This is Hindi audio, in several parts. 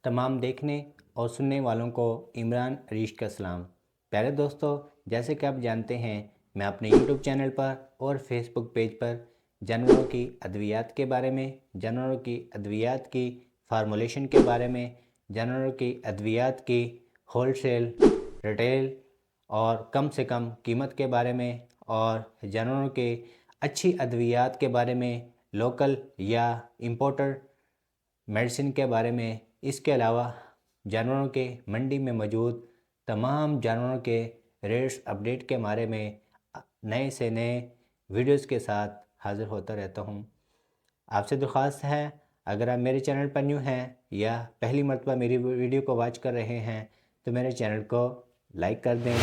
तमाम देखने और सुनने वालों को इमरान अरीश का सलाम। प्यारे दोस्तों, जैसे कि आप जानते हैं, मैं अपने यूट्यूब चैनल पर और फेसबुक पेज पर जानवरों की अद्वियात के बारे में, जानवरों की अद्वियात की फार्मूलेशन के बारे में, जानवरों की अद्वियात की होलसेल, रिटेल और कम से कम कीमत के बारे में और जानवरों के अच्छी अद्वियात के बारे में, लोकल या इम्पोर्टेड मेडिसिन के बारे में, इसके अलावा जानवरों के मंडी में मौजूद तमाम जानवरों के रेट्स अपडेट के बारे में नए से नए वीडियोस के साथ हाज़िर होता रहता हूं। आपसे दरख्वास्त है, अगर आप मेरे चैनल पर न्यू हैं या पहली मर्तबा मेरी वीडियो को वॉच कर रहे हैं तो मेरे चैनल को लाइक कर दें,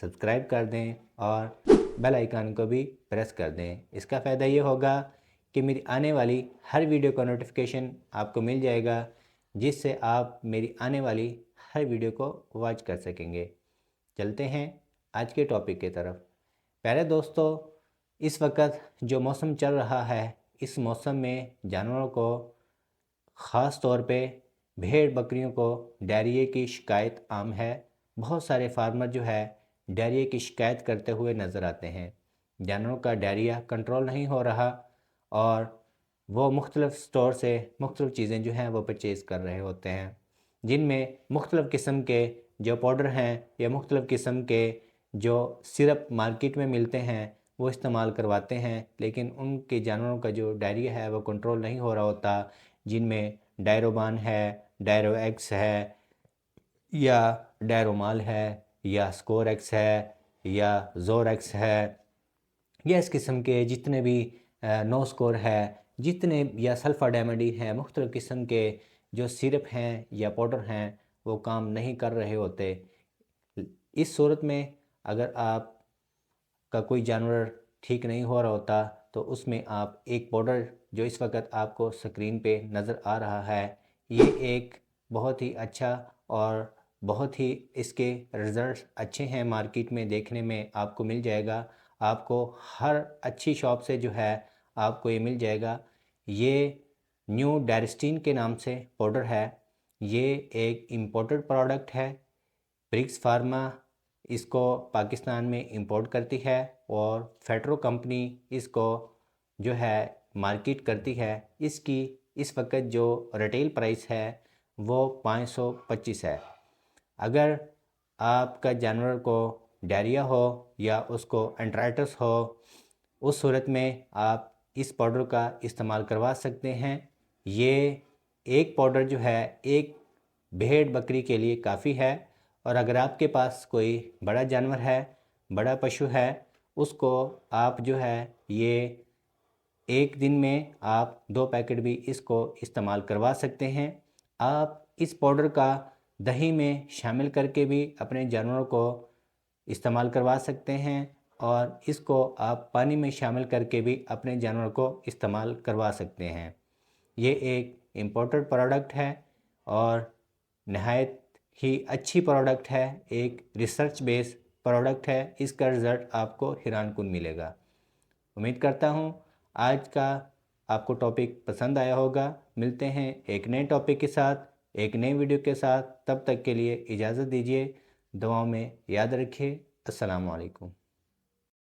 सब्सक्राइब कर दें और बेल आइकन को भी प्रेस कर दें। इसका फ़ायदा ये होगा कि मेरी आने वाली हर वीडियो का नोटिफिकेशन आपको मिल जाएगा, जिससे आप मेरी आने वाली हर वीडियो को वॉच कर सकेंगे। चलते हैं आज के टॉपिक की तरफ। प्यारे दोस्तों, इस वक्त जो मौसम चल रहा है, इस मौसम में जानवरों को ख़ास तौर पे भेड़ बकरियों को डायरिया की शिकायत आम है। बहुत सारे फार्मर जो है डायरिया की शिकायत करते हुए नज़र आते हैं। जानवरों का डायरिया कंट्रोल नहीं हो रहा और वो मुख्तलिफ़ स्टोर से मुख्तलिफ़ चीज़ें जो हैं वो परचेज़ कर रहे होते हैं, जिनमें मुख्तलिफ़ किस्म के जो पाउडर हैं या मुख्तलिफ़ किस्म के जो सिरप मार्केट में मिलते हैं वो इस्तेमाल करवाते हैं, लेकिन उनके जानवरों का जो डायरिया है वो कंट्रोल नहीं हो रहा होता, जिनमें डायरोबान है, डायरोएक्स है या डायरोमाल है या स्कोरेक्स है या जोरेक्स है या इस किस्म के जितने भी नो स्कोर है, जितने या सल्फाडाइमडीन है, मुख्तलिफ़ किस्म के जो सिरप हैं या पाउडर हैं वो काम नहीं कर रहे होते। इस सूरत में अगर आपका कोई जानवर ठीक नहीं हो रहा होता तो उसमें आप एक पाउडर जो इस वक्त आपको स्क्रीन पे नज़र आ रहा है, ये एक बहुत ही अच्छा और बहुत ही इसके रिज़ल्ट्स अच्छे हैं, मार्केट में देखने में आपको मिल जाएगा। आपको हर अच्छी शॉप से जो है आपको ये मिल जाएगा। ये न्यू डायरिस्टीन के नाम से पाउडर है। ये एक इम्पोर्टेड प्रोडक्ट है। ब्रिक्स फार्मा इसको पाकिस्तान में इंपोर्ट करती है और फेटरो कंपनी इसको जो है मार्केट करती है। इसकी इस वक्त जो रिटेल प्राइस है वो 525 है। अगर आपका जानवर को डायरिया हो या उसको एंट्राइटिस हो, उस सूरत में आप इस पाउडर का इस्तेमाल करवा सकते हैं। ये एक पाउडर जो है एक भेड़ बकरी के लिए काफ़ी है, और अगर आपके पास कोई बड़ा जानवर है, बड़ा पशु है, उसको आप जो है ये एक दिन में आप 2 पैकेट भी इसको इस्तेमाल करवा सकते हैं। आप इस पाउडर का दही में शामिल करके भी अपने जानवरों को इस्तेमाल करवा सकते हैं और इसको आप पानी में शामिल करके भी अपने जानवर को इस्तेमाल करवा सकते हैं। ये एक इम्पोर्टेड प्रोडक्ट है और नहायत ही अच्छी प्रोडक्ट है, एक रिसर्च बेस्ड प्रोडक्ट है। इसका रिज़ल्ट आपको हैरान कुन मिलेगा। उम्मीद करता हूँ आज का आपको टॉपिक पसंद आया होगा। मिलते हैं एक नए टॉपिक के साथ, एक नए वीडियो के साथ। तब तक के लिए इजाज़त दीजिए। दुआओं में याद रखिए। अस्सलामु अलैकुम।